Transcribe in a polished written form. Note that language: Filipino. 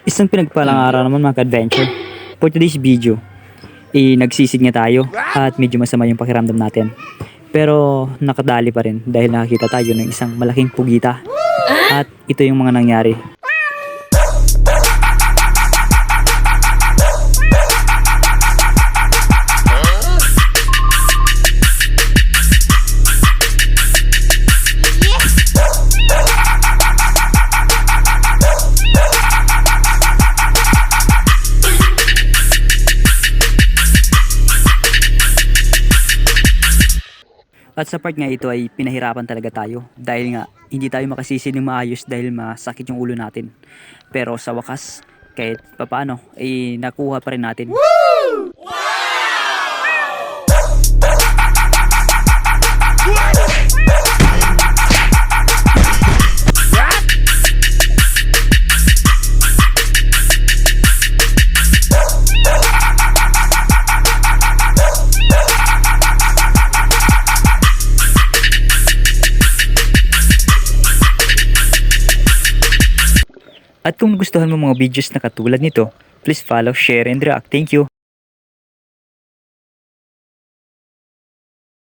Isang pinagpalang araw naman mga ka-adventure. For today's video, nagsisid nga tayo at medyo masama yung pakiramdam natin. Pero nakadali pa rin dahil nakakita tayo ng isang malaking pugita. At ito yung mga nangyari. At sa part nga ito ay pinahirapan talaga tayo dahil nga hindi tayo makasisid ng maayos dahil masakit yung ulo natin. Pero sa wakas, kahit papaano, ay nakuha pa rin natin. At kung nagustuhan mo mga videos na katulad nito, please follow, share, and react. Thank you!